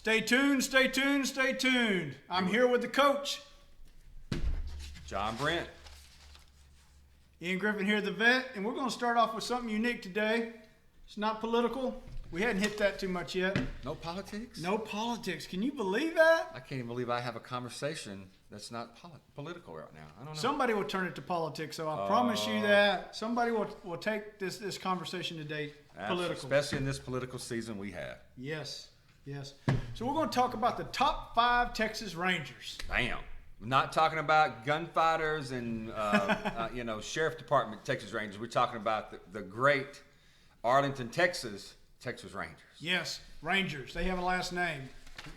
Stay tuned, stay tuned, stay tuned. I'm here with the coach. John Brent. Ian Griffin here, the vet, and we're going to start off with something unique today. It's not political. We hadn't hit that too much yet. No politics? No politics. Can you believe that? I can't even believe I have a conversation that's not political right now. I don't know. Somebody will turn it to politics, so I promise you that. Somebody will take this conversation today political. Especially in this political season we have. Yes, yes. So we're going to talk about the top 5 Texas Rangers. Bam. We're not talking about gunfighters and sheriff department Texas Rangers. We're talking about the great Arlington, Texas Rangers. Yes, Rangers. They have a last name,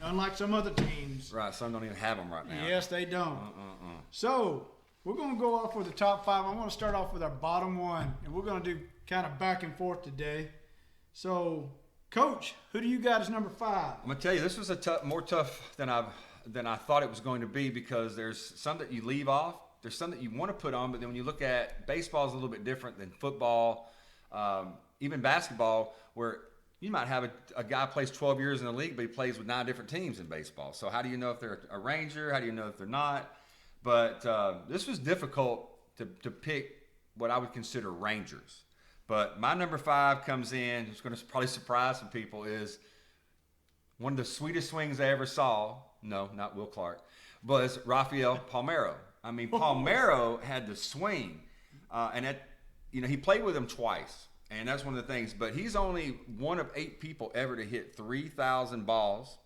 unlike some other teams. Right, some don't even have them right now. Yes, they don't. So we're going to go off with the top 5. I want to start off with our bottom 1, and we're going to do kind of back and forth today. So, Coach, who do you got as number 5? I'm gonna tell you, this was more tough than I thought it was going to be, because there's some that you leave off, there's some that you want to put on, but then when you look at baseball, is a little bit different than football, even basketball, where you might have a guy plays 12 years in the league, but he plays with 9 different teams in baseball. So how do you know if they're a Ranger? How do you know if they're not? But this was difficult to pick what I would consider Rangers. But my number 5 comes in, it's going to probably surprise some people, is one of the sweetest swings I ever saw. No, not Will Clark, was Rafael Palmeiro. I mean, Palmeiro had the swing, and he played with him twice. And that's one of the things. But he's only one of 8 people ever to hit 3,000 balls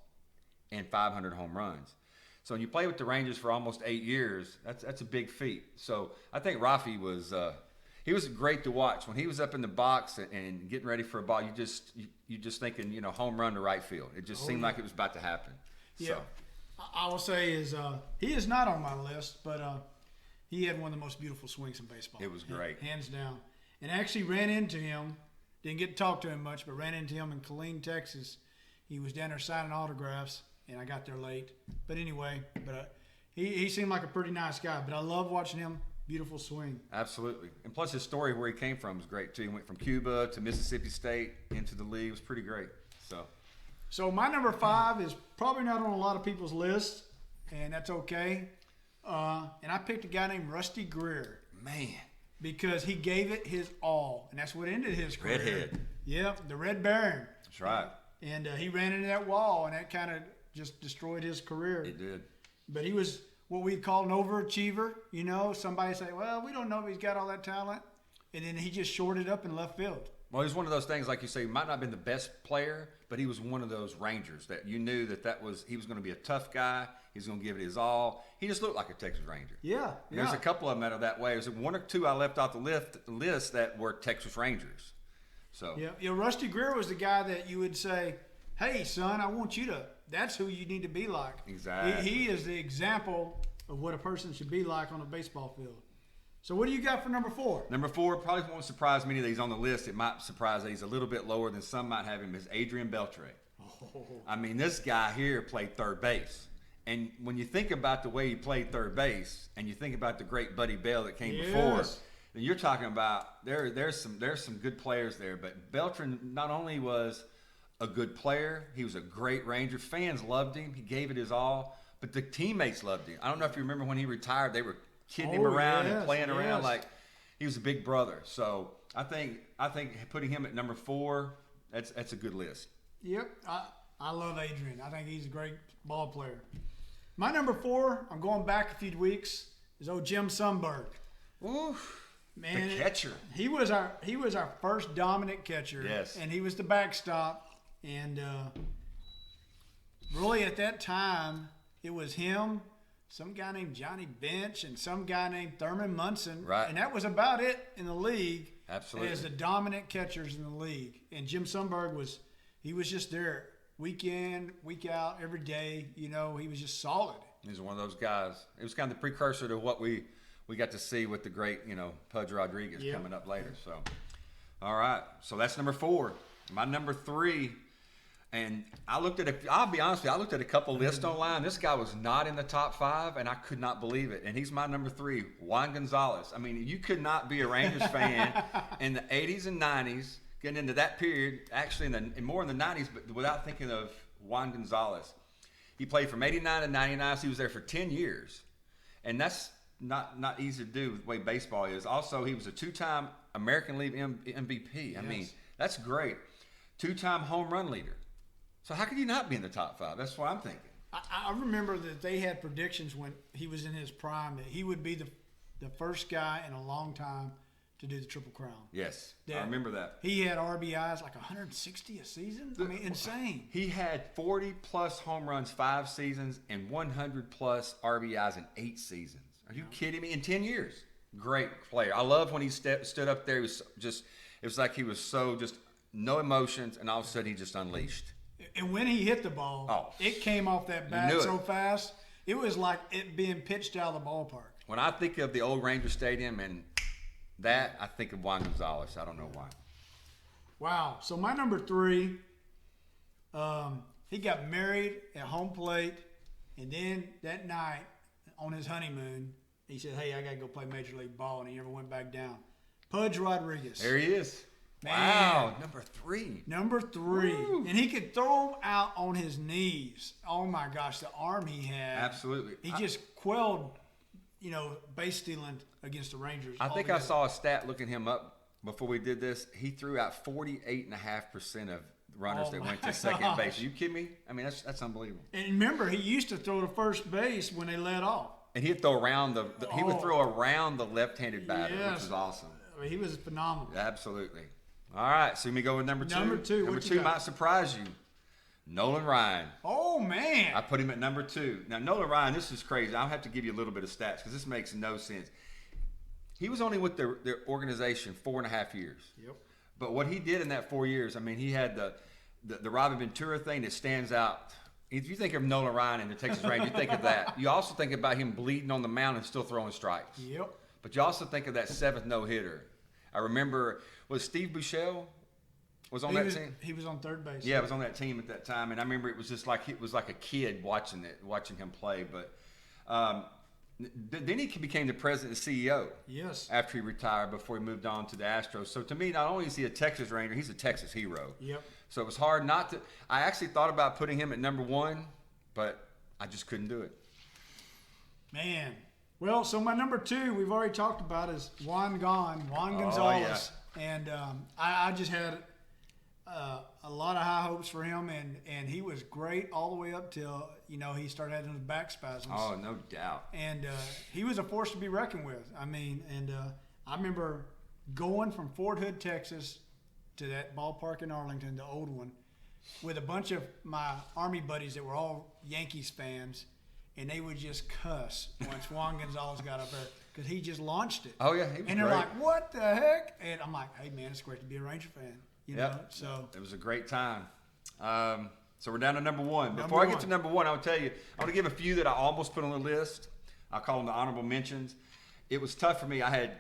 and 500 home runs. So when you play with the Rangers for almost 8 years, that's a big feat. So I think Rafi was great to watch. When he was up in the box and getting ready for a ball, you just thinking, home run to right field. It just seemed like it was about to happen. Yeah, So. I will say he is not on my list, but he had one of the most beautiful swings in baseball. It was great. Hands down. And actually ran into him, didn't get to talk to him much, but ran into him in Killeen, Texas. He was down there signing autographs, and I got there late. But anyway, he seemed like a pretty nice guy. But I love watching him. Beautiful swing. Absolutely. And plus his story where he came from was great, too. He went from Cuba to Mississippi State into the league. It was pretty great. So my number 5 is probably not on a lot of people's list, and that's okay. And I picked a guy named Rusty Greer. Man. Because he gave it his all, and that's what ended his career. Redhead. Yep, the Red Baron. That's right. And he ran into that wall, and that kind of just destroyed his career. It did. But he was what we'd call an overachiever. Somebody say, well, we don't know if he's got all that talent. And then he just shorted up in left field. Well, he was one of those things, like you say, he might not have been the best player, but he was one of those Rangers that you knew he was going to be a tough guy. He was going to give it his all. He just looked like a Texas Ranger. Yeah. There's a couple of them that are that way. There's 1 or 2 I left off the list that were Texas Rangers. So. Yeah. Rusty Greer was the guy that you would say, hey, son, I want you to, that's who you need to be like. Exactly. He is the example of what a person should be like on a baseball field. So what do you got for number 4? Number 4 probably won't surprise many that he's on the list. It might surprise that he's a little bit lower than some might have him, is Adrian Beltre. Oh. I mean, this guy here played third base. And when you think about the way he played third base, and you think about the great Buddy Bell that came before, then you're talking about there's some good players there. But Beltran not only was a good player, he was a great Ranger. Fans loved him. He gave it his all. But the teammates loved him. I don't know if you remember when he retired, they were kidding him around and playing around like he was a big brother. So I think putting him at number 4, that's a good list. Yep, I love Adrian. I think he's a great ball player. My number 4, I'm going back a few weeks, is old Jim Sundberg. Ooh, man, the catcher. He was our first dominant catcher. Yes, and he was the backstop. And really at that time, it was him, some guy named Johnny Bench, and some guy named Thurman Munson. Right. And that was about it in the league. Absolutely. As the dominant catchers in the league. And Jim Sundberg was just there week in, week out, every day. He was just solid. He's one of those guys. It was kind of the precursor to what we got to see with the great, Pudge Rodriguez coming up later. So, all right. So that's number 4. My number 3. And I'll be honest with you, I looked at a couple lists online. This guy was not in the top 5, and I could not believe it. And he's my number 3, Juan Gonzalez. I mean, you could not be a Rangers fan in the 80s and 90s, getting into that period, actually more in the 90s, but without thinking of Juan Gonzalez. He played from 89 to 99, so he was there for 10 years. And that's not easy to do with the way baseball is. Also, he was a two-time American League MVP. I mean, that's great. Two-time home run leader. So how could you not be in the top 5? That's what I'm thinking. I remember that they had predictions when he was in his prime that he would be the first guy in a long time to do the Triple Crown. Yes, I remember that. He had RBIs like 160 a season. I mean, insane. He had 40-plus home runs 5 seasons and 100-plus RBIs in 8 seasons. Are you kidding me? In 10 years. Great player. I love when he stood up there. It was like he was so just no emotions, and all of a sudden he just unleashed. And when he hit the ball, it came off that bat so fast. It was like it being pitched out of the ballpark. When I think of the old Ranger Stadium and that, I think of Juan Gonzalez. I don't know why. Wow. So my number 3, he got married at home plate, and then that night on his honeymoon, he said, "Hey, I got to go play Major League Ball," and he never went back down. Pudge Rodriguez. There he is. Man. Wow, number 3. Number 3. Woo. And he could throw him out on his knees. Oh, my gosh, the arm he had. Absolutely. He just quelled, base stealing against the Rangers. I think I saw a stat looking him up before we did this. He threw out 48.5% of runners that went to second base. Are you kidding me? I mean, that's unbelievable. And remember, he used to throw to first base when they let off. And he'd throw around he would throw around the left-handed batter, Yes. which was awesome. I mean, he was phenomenal. Absolutely. All right, so let me go with number 2. Number 2. Number 2 might surprise you. Nolan Ryan. Oh, man. I put him at number 2. Now, Nolan Ryan, this is crazy. I'll have to give you a little bit of stats because this makes no sense. He was only with their organization 4.5 years. Yep. But what he did in that 4 years, I mean, he had the Robin Ventura thing that stands out. If you think of Nolan Ryan and the Texas Rangers, you think of that. You also think about him bleeding on the mound and still throwing strikes. Yep. But you also think of that 7th no-hitter. I remember, was Steve Buechele was on that team? He was on third base. Yeah, I was on that team at that time, and I remember it was just like a kid watching him play. But then he became the president and CEO. Yes. After he retired, before he moved on to the Astros. So to me, not only is he a Texas Ranger, he's a Texas hero. Yep. So it was hard not to. I actually thought about putting him at number 1, but I just couldn't do it. Man. Well, so my number 2 we've already talked about is Juan Gonzalez. Yeah. And I just had a lot of high hopes for him, and he was great all the way up till he started having those back spasms. Oh, no doubt. And he was a force to be reckoned with. I mean, and I remember going from Fort Hood, Texas, to that ballpark in Arlington, the old one, with a bunch of my Army buddies that were all Yankees fans, and they would just cuss once Juan Gonzalez got up there because he just launched it. Oh, yeah, he was and they're great. like, "What the heck?" And I'm like, "Hey, man, it's great to be a Ranger fan." So it was a great time. So we're down to number 1. Number Before I get 1. to number 1, I'll tell you, I want to give a few that I almost put on the list. I call them the honorable mentions. It was tough for me. I had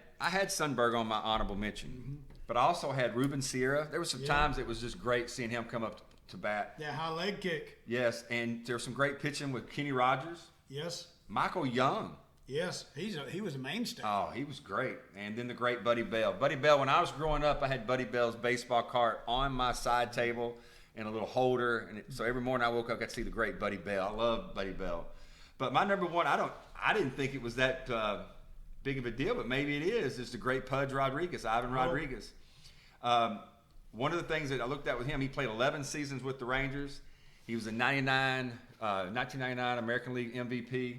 Sundberg on my honorable mention, but I also had Ruben Sierra. There were some times it was just great seeing him come up to bat. yeah, high leg kick. Yes, and there was some great pitching with Kenny Rogers, Yes, Michael Young. yes, he was a mainstay. Oh, he was great. And then the great Buddy Bell. Buddy Bell, when I was growing up, I had Buddy Bell's baseball cart on my side table and a little holder. And so every morning I woke up, I got to see the great Buddy Bell. I love Buddy Bell. But my number 1, I didn't think it was that big of a deal, but maybe it is. It's the great Pudge Rodriguez, Ivan Rodriguez. One of the things that I looked at with him, he played 11 seasons with the Rangers. He was a 1999 American League MVP.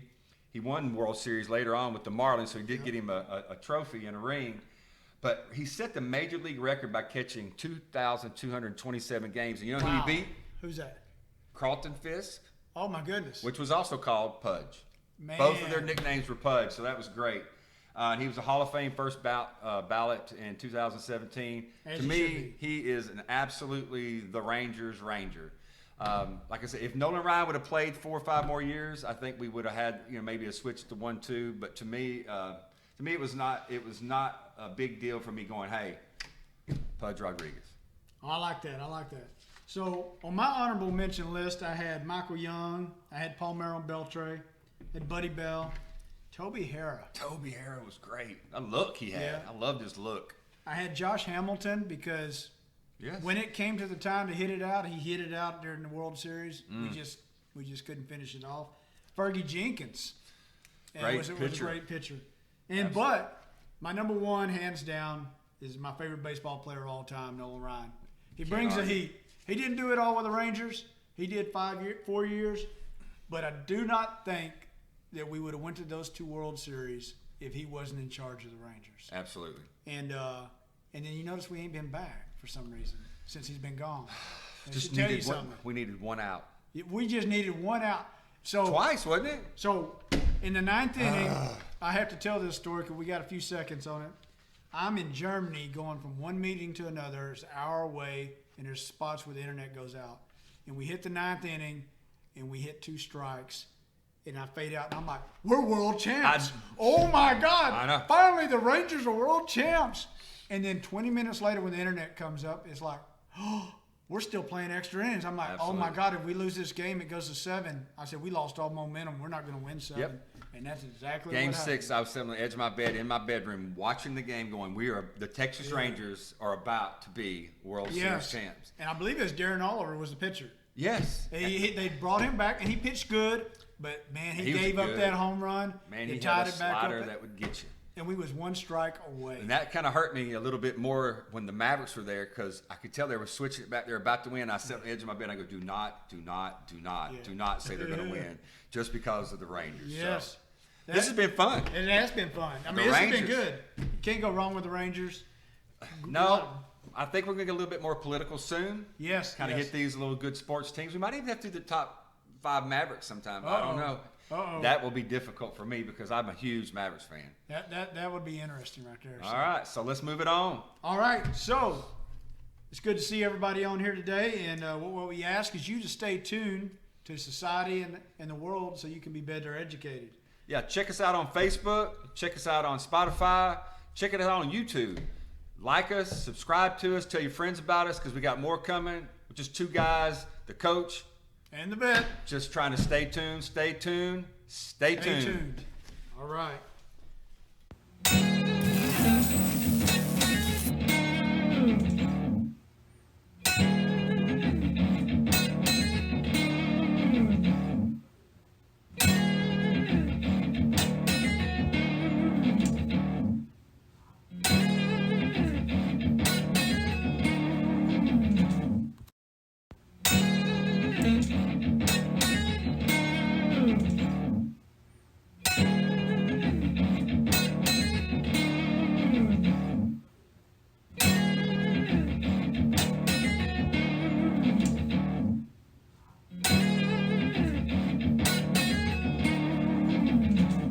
He won World Series later on with the Marlins, so he did get him a trophy and a ring. But he set the major league record by catching 2,227 games. And you know who he beat? Who's that? Carlton Fisk, Oh my goodness. which was also called Pudge. Man. Both of their nicknames were Pudge, so that was great. And he was a Hall of Fame first ballot in 2017. As To he me, should be. he is absolutely the Rangers' Ranger. Like I said, if Nolan Ryan would have played 4 or 5 more years, I think we would have had maybe a switch to 1-2. But to me, it was not a big deal for me going, hey, Pudge Rodriguez. Oh, I like that. So on my honorable mention list, I had Michael Young, I had Paul Beltre, had Buddy Bell, Toby Harrah. Toby Harrah was great. The look he had, Yeah. I loved his look. I had Josh Hamilton because Yes. When it came to the time to hit it out, he hit it out during the World Series. We just couldn't finish it off. Fergie Jenkins. Was a great pitcher. But my number one, hands down, is my favorite baseball player of all time, Nolan Ryan. He brings the heat. He didn't do it all with the Rangers. He did 4 years. But I do not think that we would have went to those 2 World Series if he wasn't in charge of the Rangers. Absolutely. And then you notice we ain't been back for some reason since he's been gone. We needed one out. We just needed one out. So twice, wasn't it? So in the 9th inning, I have to tell this story because we got a few seconds on it. I'm in Germany going from one meeting to another. It's an hour away, and there's spots where the internet goes out. And we hit the 9th inning, and we hit 2 strikes. And I fade out, and I'm like, we're world champs. Oh, my God. I know. Finally, the Rangers are world champs. And then 20 minutes later when the internet comes up, it's like, oh, we're still playing extra innings. I'm like, Absolutely. Oh, my God, if we lose this game, it goes to 7. I said, we lost all momentum. We're not going to win 7. Yep. And that's exactly Game what happened. 6, I was sitting on the edge of my bed in my bedroom watching the game going, the Texas Rangers are about to be World Series champs. And I believe it was Darren Oliver was the pitcher. Yes. They brought him back, and he pitched good, but, man, he gave up that home run. Man, he tied had a it back slider up. that would get you. And we was 1 strike away. And that kind of hurt me a little bit more when the Mavericks were there because I could tell they were switching it back. They were about to win. I sat on the edge of my bed and I go, do not say they're going to win just because of the Rangers. Yes. So, this has been fun. It has been fun. I mean, this has been good. You can't go wrong with the Rangers. No, I think we're going to get a little bit more political soon. Yes. Kind of hit these little good sports teams. We might even have to do the top 5 Mavericks sometime. I don't know. That will be difficult for me because I'm a huge Mavericks fan. That would be interesting right there. All right, so let's move it on. All right, so it's good to see everybody on here today. And what we ask is you to stay tuned to society and the world so you can be better educated. Yeah, check us out on Facebook. Check us out on Spotify. Check it out on YouTube. Like us, subscribe to us, tell your friends about us because we got more coming. We're just 2 guys, the coach. And the vet. Just trying to stay tuned. All right.